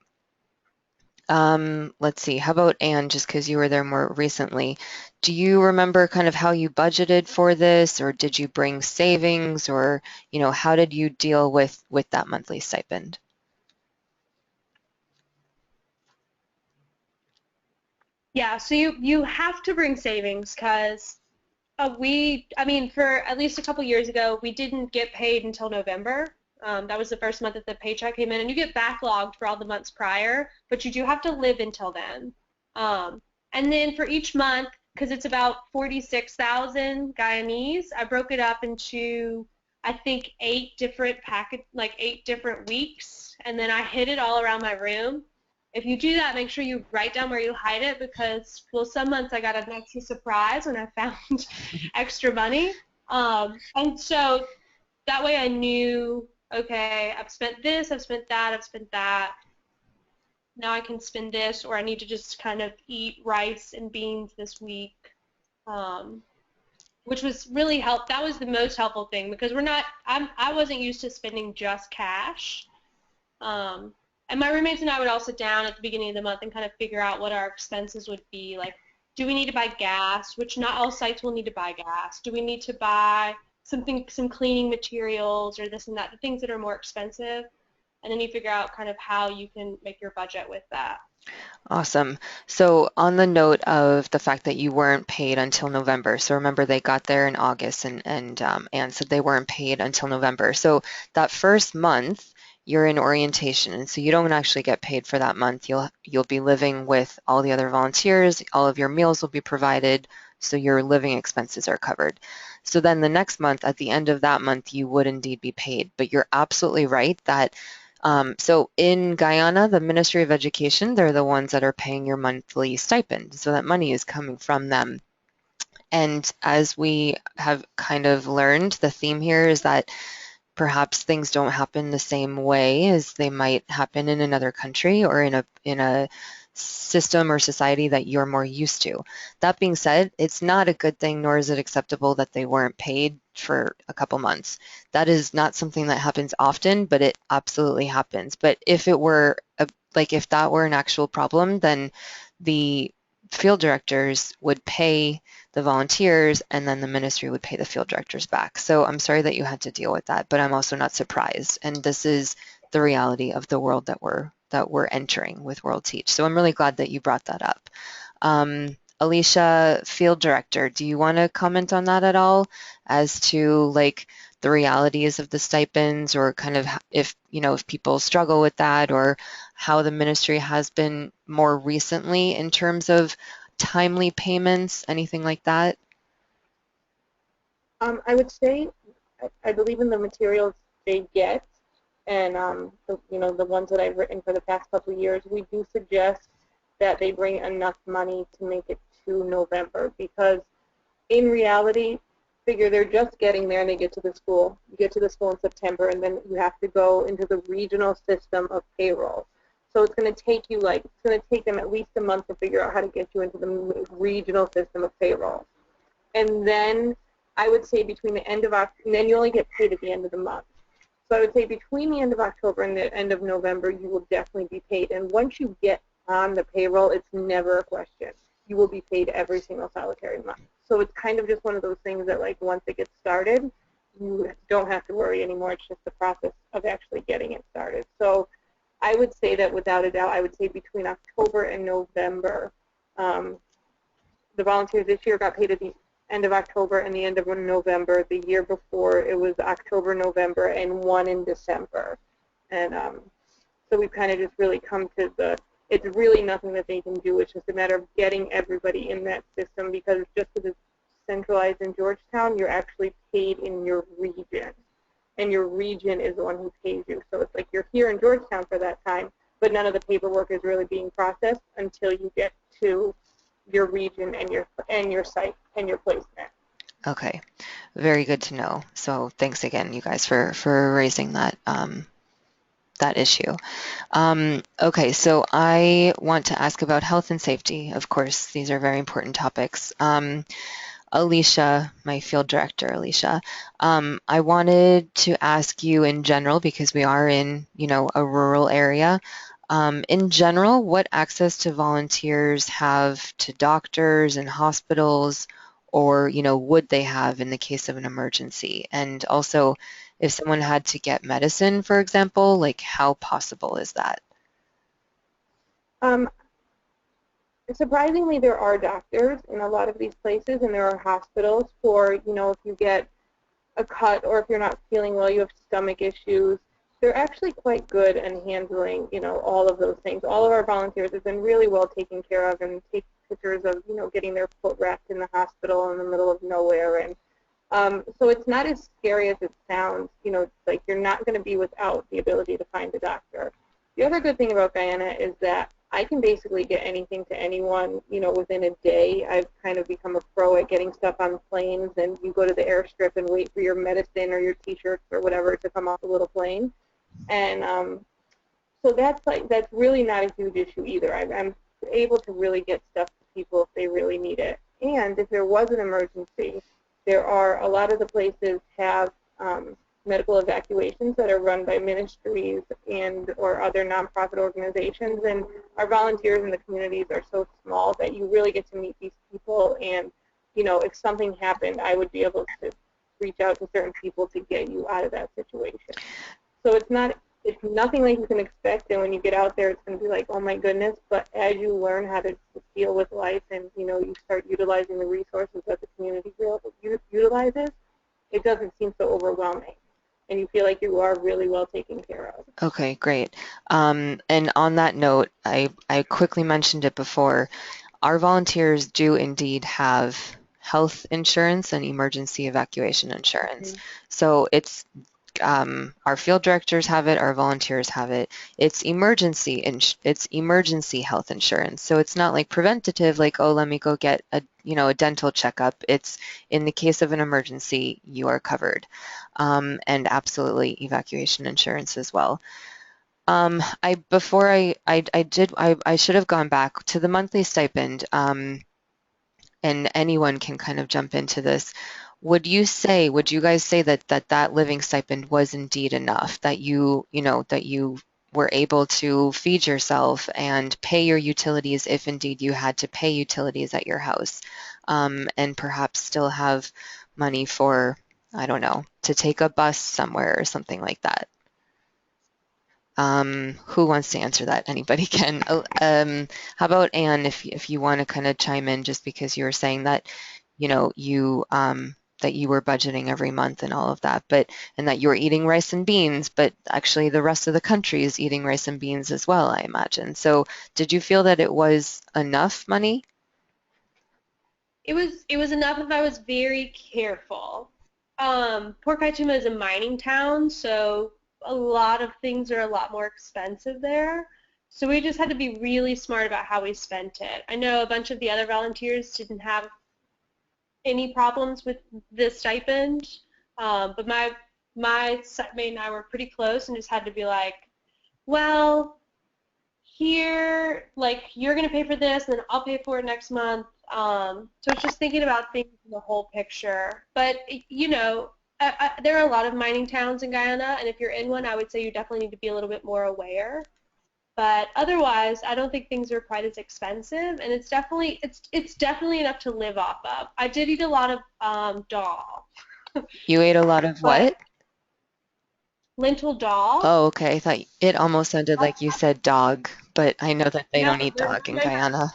let's see, how about Anne, just because you were there more recently? Do you remember kind of how you budgeted for this, or did you bring savings, or how did you deal with that monthly stipend? Yeah, so you have to bring savings because I mean, for at least a couple years ago, we didn't get paid until November. That was the first month that the paycheck came in, and you get backlogged for all the months prior, but you do have to live until then. Um, and then for each month, because it's about 46,000 Guyanese, I broke it up into I think 8 different weeks, and then I hid it all around my room. If you do that, make sure you write down where you hide it because, well, some months I got an extra surprise when I found extra money. And so that way I knew, okay, I've spent this, I've spent that, I've spent that. Now I can spend this, or I need to just kind of eat rice and beans this week, um, which was really that was the most helpful thing because I wasn't used to spending just cash. Um, and my roommates and I would all sit down at the beginning of the month and kind of figure out what our expenses would be. Like, do we need to buy gas, which not all sites will need to buy gas? Do we need to buy some cleaning materials or this and that, the things that are more expensive? And then you figure out kind of how you can make your budget with that. Awesome. So on the note of the fact that you weren't paid until November, so remember they got there in August and Anne said they weren't paid until November. So that first month you're in orientation, and so you don't actually get paid for that month. You'll be living with all the other volunteers. All of your meals will be provided, so your living expenses are covered. So then the next month, at the end of that month, you would indeed be paid. But you're absolutely right that so in Guyana, the Ministry of Education, they're the ones that are paying your monthly stipend. So that money is coming from them. And as we have kind of learned, the theme here is that perhaps things don't happen the same way as they might happen in another country or in a system or society that you're more used to. That being said, it's not a good thing, nor is it acceptable that they weren't paid for a couple months. That is not something that happens often, but it absolutely happens. But if it were if that were an actual problem, then the field directors would pay the volunteers, and then the ministry would pay the field directors back. So I'm sorry that you had to deal with that, but I'm also not surprised. And this is the reality of the world that we're entering with World Teach. So I'm really glad that you brought that up. Alicia, field director, do you want to comment on that at all as to like the realities of the stipends, or kind of if people struggle with that, or how the ministry has been more recently in terms of timely payments, anything like that? I would say I believe in the materials they get, and the ones that I've written for the past couple of years, we do suggest that they bring enough money to make it to November, because in reality, figure they're just getting there and they get to the school. You get to the school in September, and then you have to go into the regional system of payroll. So it's going to take them at least a month to figure out how to get you into the regional system of payroll. And then I would say between the end of October, and then you only get paid at the end of the month. So I would say between the end of October and the end of November, you will definitely be paid. And once you get on the payroll, it's never a question. You will be paid every single solitary month. So it's kind of just one of those things that, like, once it gets started, you don't have to worry anymore. It's just the process of actually getting it started. So I would say that without a doubt, I would say between October and November, the volunteers this year got paid at the end of October and the end of November. The year before, it was October, November, and one in December. And so we've kind of just really come to it's really nothing that they can do. It's just a matter of getting everybody in that system, because just because it's centralized in Georgetown, you're actually paid in your region. And your region is the one who pays you. So it's like you're here in Georgetown for that time, but none of the paperwork is really being processed until you get to your region and your site and your placement. Okay, very good to know. So thanks again, you guys, for raising that that issue. Okay, so I want to ask about health and safety. Of course, these are very important topics. Alicia, my field director, Alicia, I wanted to ask you in general, because we are in, a rural area. In general, what access to volunteers have to doctors and hospitals, or, would they have in the case of an emergency? And also, if someone had to get medicine, for example, like how possible is that? Surprisingly, there are doctors in a lot of these places, and there are hospitals for, if you get a cut or if you're not feeling well, you have stomach issues. They're actually quite good at handling, all of those things. All of our volunteers have been really well taken care of, and take pictures of, getting their foot wrapped in the hospital in the middle of nowhere. And so it's not as scary as it sounds. It's like you're not going to be without the ability to find a doctor. The other good thing about Guyana is that I can basically get anything to anyone, within a day. I've kind of become a pro at getting stuff on planes, and you go to the airstrip and wait for your medicine or your T-shirts or whatever to come off the little plane. And so that's really not a huge issue either. I'm able to really get stuff to people if they really need it. And if there was an emergency, there are a lot of the places have medical evacuations that are run by ministries and or other nonprofit organizations, and our volunteers in the communities are so small that you really get to meet these people. And if something happened, I would be able to reach out to certain people to get you out of that situation. So it's nothing like you can expect, and when you get out there, it's going to be like, oh my goodness. But as you learn how to deal with life, and you start utilizing the resources that the community utilizes, it doesn't seem so overwhelming, and you feel like you are really well taken care of. Okay, great. And on that note, I quickly mentioned it before. Our volunteers do indeed have health insurance and emergency evacuation insurance. So it's our field directors have it, our volunteers have it. It's emergency health insurance. So it's not like preventative, like, oh, let me go get a dental checkup. It's in the case of an emergency, you are covered, and absolutely evacuation insurance as well. I should have gone back to the monthly stipend, and anyone can kind of jump into this. Would you guys say that living stipend was indeed enough, that you were able to feed yourself and pay your utilities if indeed you had to pay utilities at your house, and perhaps still have money for, I don't know, to take a bus somewhere or something like that? Who wants to answer that? Anybody can. How about Anne, if you want to kind of chime in, just because you were saying that, that you were budgeting every month and all of that, and that you were eating rice and beans, but actually the rest of the country is eating rice and beans as well, I imagine. So did you feel that it was enough money? It was enough if I was very careful. Port Kaituma is a mining town, so a lot of things are a lot more expensive there. So we just had to be really smart about how we spent it. I know a bunch of the other volunteers didn't have any problems with the stipend, but my sitmate and I were pretty close and just had to be like, well, here, like, you're going to pay for this, and then I'll pay for it next month. So it's just thinking about things in the whole picture. But, there are a lot of mining towns in Guyana, and if you're in one, I would say you definitely need to be a little bit more aware. But otherwise, I don't think things are quite as expensive, and it's definitely enough to live off of. I did eat a lot of dal. You ate a lot of But what? lentil dal. Oh, okay. I thought it almost sounded like you said dog, but I know that they No, don't eat no, dog in no, Guyana.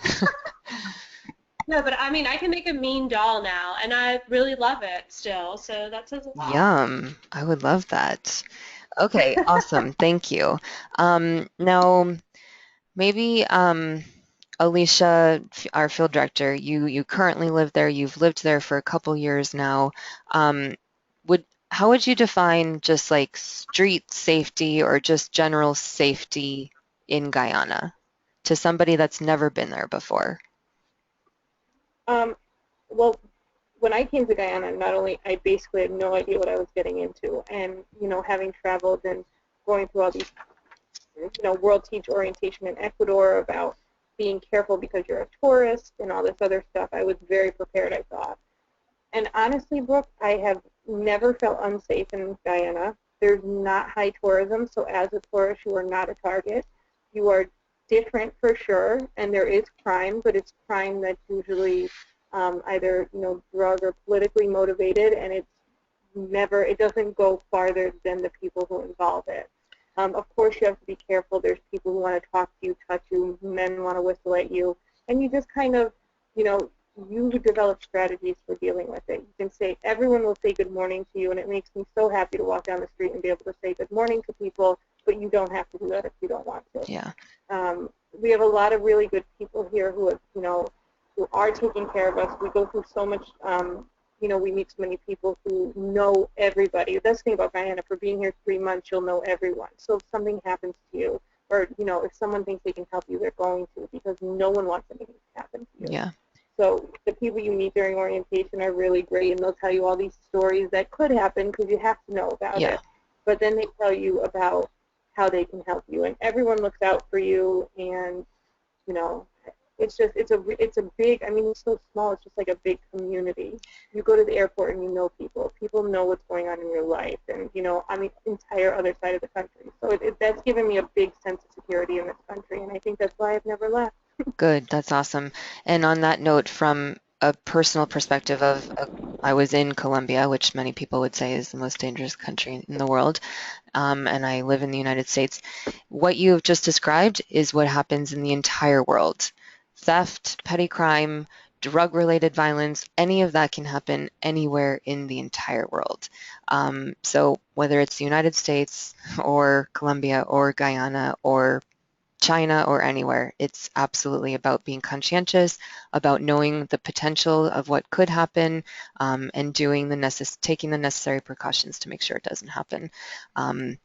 no, but I mean, I can make a mean dal now, and I really love it still. So that says a lot. Yum. I would love that. Okay, awesome. Thank you. Now, maybe Alicia, our field director, you currently live there. You've lived there for a couple years now. Um, would How would you define just like street safety or just general safety in Guyana to somebody that's never been there before? Um, well, when I came to Guyana, not only I basically had no idea what I was getting into, and having traveled and going through all these World Teach orientation in Ecuador about being careful because you're a tourist and all this other stuff, I was very prepared, I thought. And honestly, Brooke, I have never felt unsafe in Guyana. There's not high tourism, so as a tourist, you are not a target. You are different for sure, and there is crime, but it's crime that's usually either drug or politically motivated, and it doesn't go farther than the people who involve it. Of course, you have to be careful. There's people who want to talk to you, touch you, men want to whistle at you, and you just kind of, you know, you develop strategies for dealing with it. You can say, everyone will say good morning to you, and it makes me so happy to walk down the street and be able to say good morning to people, but you don't have to do that if you don't want to. Yeah. We have a lot of really good people here who have, who are taking care of us. We go through so much, we meet so many people who know everybody. The best thing about Guyana, for being here 3 months, you'll know everyone. So if something happens to you, or, if someone thinks they can help you, they're going to, because no one wants anything to happen to you. Yeah. So the people you meet during orientation are really great, and they'll tell you all these stories that could happen because you have to know about Yeah. it. But then they tell you about how they can help you, and everyone looks out for you. And it's a big. I mean, it's so small. It's just like a big community. You go to the airport and you know people. People know what's going on in your life, and on the entire other side of the country. So that's given me a big sense of security in this country, and I think that's why I've never left. Good. That's awesome. And on that note, from a personal perspective I was in Colombia, which many people would say is the most dangerous country in the world, and I live in the United States. What you have just described is what happens in the entire world. Theft, petty crime, drug-related violence, any of that can happen anywhere in the entire world. So whether it's the United States or Colombia or Guyana or China or anywhere. It's absolutely about being conscientious, about knowing the potential of what could happen, and taking the necessary precautions to make sure it doesn't happen. Um,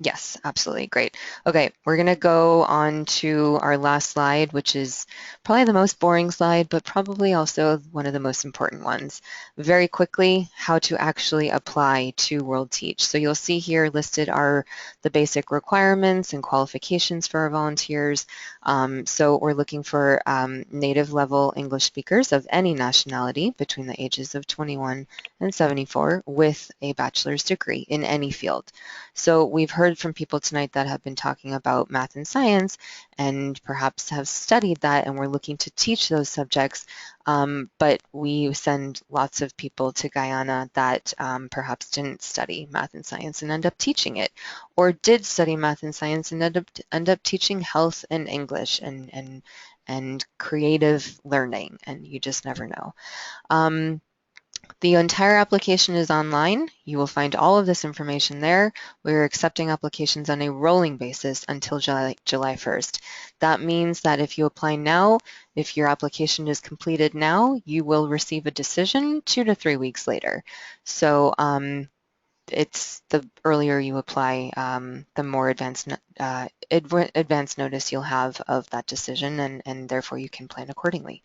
Yes, absolutely. Great. Okay, we're going to go on to our last slide, which is probably the most boring slide, but probably also one of the most important ones. Very quickly, how to actually apply to World Teach. So you'll see here listed are the basic requirements and qualifications for our volunteers. So we're looking for native level English speakers of any nationality between the ages of 21 and 74 with a bachelor's degree in any field. So we've heard from people tonight that have been talking about math and science and perhaps have studied that and we're looking to teach those subjects, but we send lots of people to Guyana that perhaps didn't study math and science and end up teaching it, or did study math and science and end up teaching health and English and creative learning, and you just never know. The entire application is online. You will find all of this information there. We're accepting applications on a rolling basis until July 1st. That means that if you apply now, if your application is completed now, you will receive a decision 2 to 3 weeks later. So it's the earlier you apply, the more advanced notice you'll have of that decision, and therefore you can plan accordingly.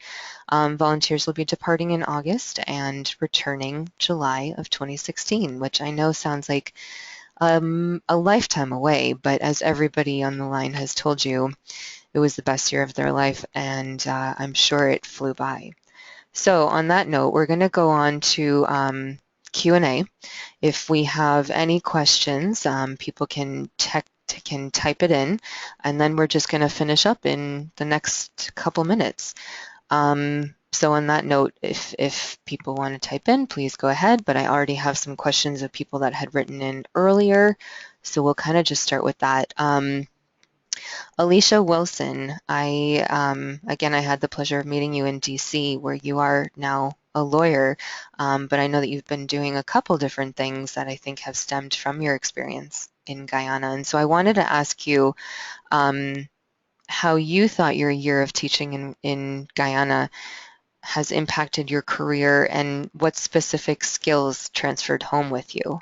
Volunteers will be departing in August and returning July of 2016, which I know sounds like a lifetime away, but as everybody on the line has told you, it was the best year of their life, and I'm sure it flew by. So on that note, we're going to go on to Q&A. If we have any questions, people can type it in, and then we're just going to finish up in the next couple minutes. So on that note, if people want to type in, please go ahead, but I already have some questions of people that had written in earlier, so we'll kind of just start with that. Alicia Wilson, again, I had the pleasure of meeting you in DC, where you are now a lawyer, but I know that you've been doing a couple different things that I think have stemmed from your experience in Guyana. And so I wanted to ask you how you thought your year of teaching in Guyana has impacted your career and what specific skills transferred home with you.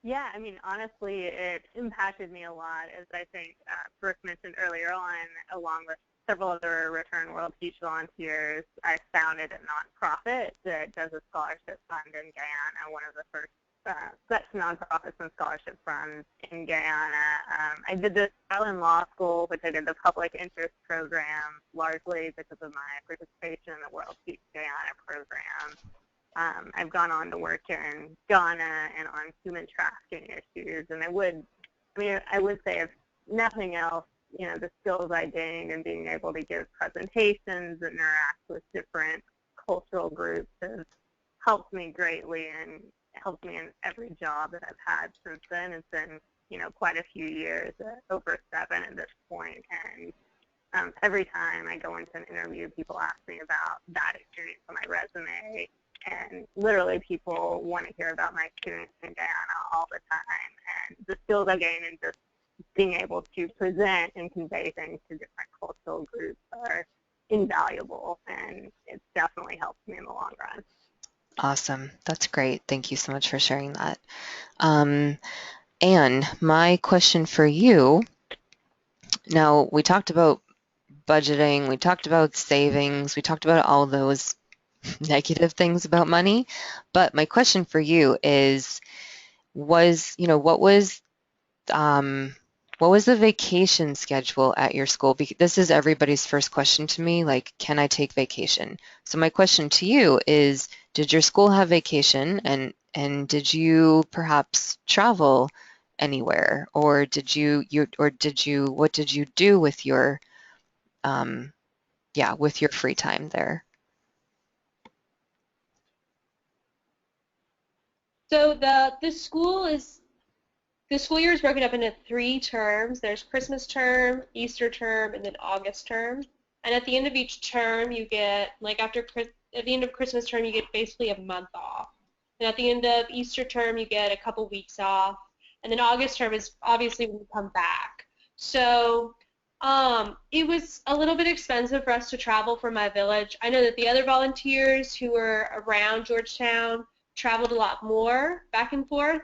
Yeah, I mean, honestly, it impacted me a lot, as I think Brooke mentioned earlier on, along with several other Return World Teach volunteers. I founded a nonprofit that does a scholarship fund in Guyana, one of the first such nonprofits and scholarship funds in Guyana. I did this while in law school, which I did the public interest program, largely because of my participation in the World Teach Guyana program. I've gone on to work in Ghana and on human trafficking issues, and I would say if nothing else, the skills I gained in being able to give presentations and interact with different cultural groups has helped me greatly and helped me in every job that I've had since then. It's been, quite a few years, over 7 at this point, and every time I go into an interview, people ask me about that experience on my resume. And literally people want to hear about my experience in Guyana all the time. And the skills I gain in just being able to present and convey things to different cultural groups are invaluable. And it's definitely helped me in the long run. Awesome. That's great. Thank you so much for sharing that. Anne, my question for you, now we talked about budgeting, we talked about savings, we talked about all those negative things about money, but my question for you is, what was the vacation schedule at your school? Because this is everybody's first question to me, like, can I take vacation? So my question to you is, did your school have vacation, and did you perhaps travel anywhere, or what did you do with your with your free time there? So the school year is broken up into 3 terms. There's Christmas term, Easter term, and then August term. And at the end of each term, you get, at the end of Christmas term, you get basically a month off. And at the end of Easter term, you get a couple weeks off. And then August term is obviously when you come back. So it was a little bit expensive for us to travel from my village. I know that the other volunteers who were around Georgetown traveled a lot more back and forth.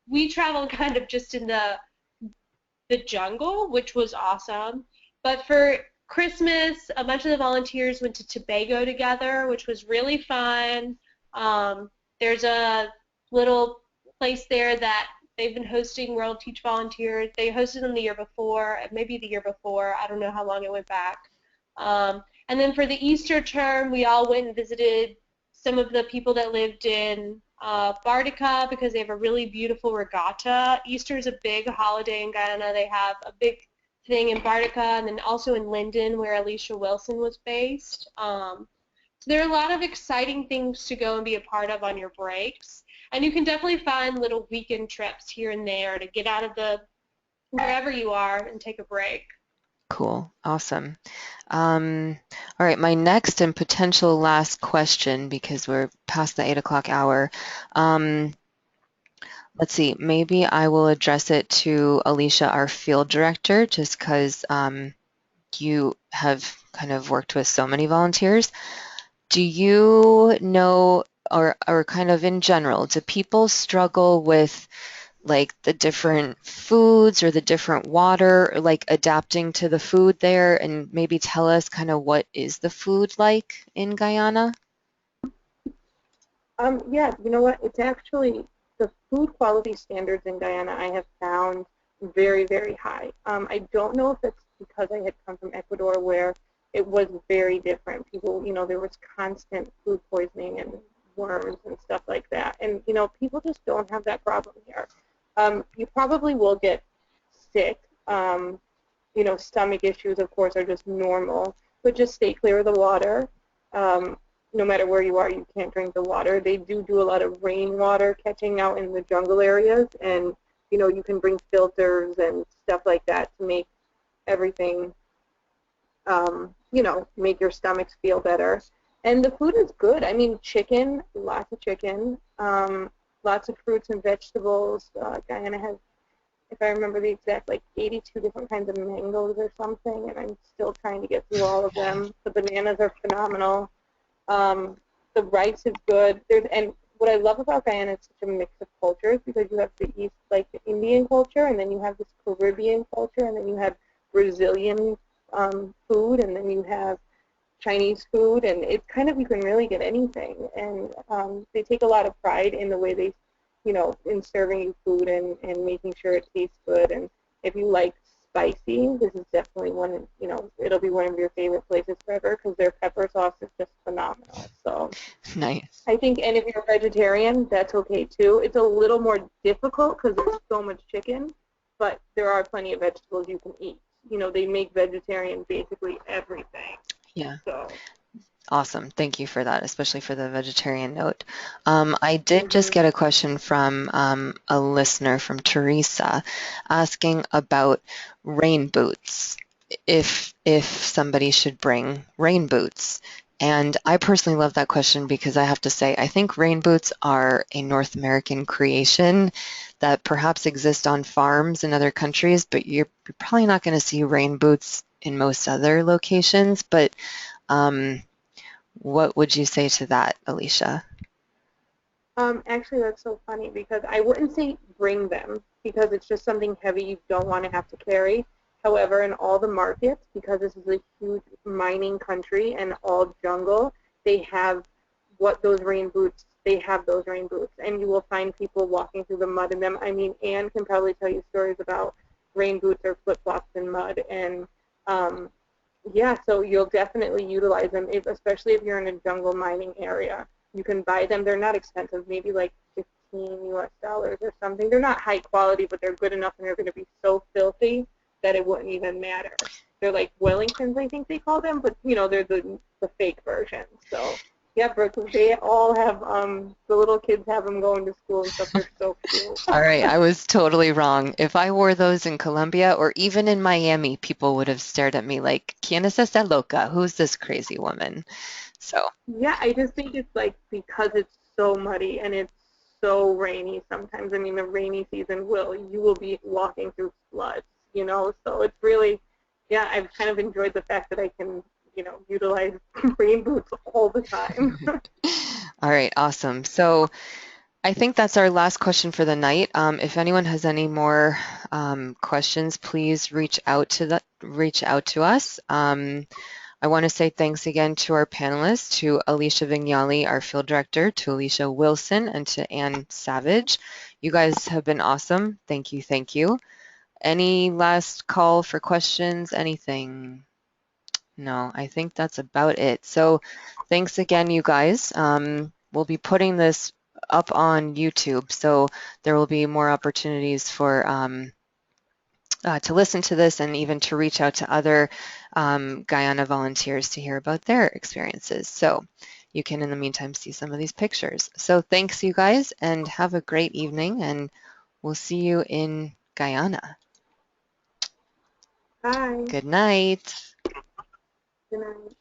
We traveled kind of just in the jungle, which was awesome. But for Christmas, a bunch of the volunteers went to Tobago together, which was really fun. There's a little place there that they've been hosting World Teach volunteers. They hosted them the year before, maybe the year before. I don't know how long it went back. And then for the Easter term, we all went and visited some of the people that lived in Bartica, because they have a really beautiful regatta. Easter is a big holiday in Guyana. They have a big thing in Bartica, and then also in Linden, where Alicia Wilson was based. So there are a lot of exciting things to go and be a part of on your breaks. And you can definitely find little weekend trips here and there to get out of wherever you are and take a break. Cool. Awesome. All right, my next and potential last question, because we're past the 8 o'clock hour. Let's see, maybe I will address it to Alicia, our field director, just because you have kind of worked with so many volunteers. Do you know, or kind of in general, do people struggle with like the different foods or the different water, or like adapting to the food there? And maybe tell us kind of what is the food like in Guyana? Yeah, you know what? It's actually the food quality standards in Guyana I have found very, very high. I don't know if it's because I had come from Ecuador, where it was very different. People, there was constant food poisoning and worms and stuff like that. And, people just don't have that problem here. You probably will get sick. Stomach issues, of course, are just normal. but just stay clear of the water. No matter where you are, you can't drink the water. They do a lot of rainwater catching out in the jungle areas, and you can bring filters and stuff like that to make everything, make your stomachs feel better. And the food is good. I mean, chicken, lots of chicken, lots of fruits and vegetables. Guyana has, if I remember the exact, like 82 different kinds of mangoes or something, and I'm still trying to get through all of them. The bananas are phenomenal. The rice is good. And what I love about Guyana is such a mix of cultures, because you have the East, like the Indian culture, and then you have this Caribbean culture, and then you have Brazilian food, and then you have Chinese food, and it's kind of, you can really get anything. And they take a lot of pride in the way they, in serving you food and making sure it tastes good. And if you like spicy, this is definitely one, it'll be one of your favorite places forever, because their pepper sauce is just phenomenal. So Nice. I think, and if you're a vegetarian, that's okay too. It's a little more difficult because there's so much chicken, but there are plenty of vegetables you can eat. They make vegetarian basically everything. Yeah. So. Awesome. Thank you for that, especially for the vegetarian note. I did just get a question from a listener, from Teresa, asking about rain boots, if somebody should bring rain boots. And I personally love that question, because I have to say, I think rain boots are a North American creation that perhaps exist on farms in other countries, but you're probably not going to see rain boots in most other locations. But what would you say to that, Alicia? Actually, that's so funny, because I wouldn't say bring them, because it's just something heavy you don't want to have to carry. However, in all the markets, because this is a huge mining country and all jungle, they have they have those rain boots, and you will find people walking through the mud in them. I mean, Anne can probably tell you stories about rain boots or flip-flops in mud, and yeah, so you'll definitely utilize them, especially if you're in a jungle mining area. You can buy them. They're not expensive, maybe like $15 or something. They're not high quality, but they're good enough, and they're going to be so filthy that it wouldn't even matter. They're like Wellingtons, I think they call them, but they're the fake version. So yeah, Brooke, they all have, the little kids have them going to school and stuff. They're so cute. All right, I was totally wrong. If I wore those in Colombia or even in Miami, people would have stared at me like, ¿Quién es esta loca? Who's this crazy woman? So, Yeah, I just think it's like, because it's so muddy and it's so rainy sometimes. I mean, the rainy season you will be walking through floods, so it's really, yeah, I've kind of enjoyed the fact that I can, utilize rain boots all the time. all right, awesome. So I think that's our last question for the night. If anyone has any more questions, please reach out to us. I want to say thanks again to our panelists, to Alicia Vignali, our field director, to Alicia Wilson, and to Anne Savage. You guys have been awesome. Thank you, thank you. Any last call for questions? Anything? No, I think that's about it. So thanks again, you guys. We'll be putting this up on YouTube, so there will be more opportunities for to listen to this, and even to reach out to other Guyana volunteers to hear about their experiences. So you can, in the meantime, see some of these pictures. So thanks, you guys, and have a great evening, and we'll see you in Guyana. Bye. Good night. Good night.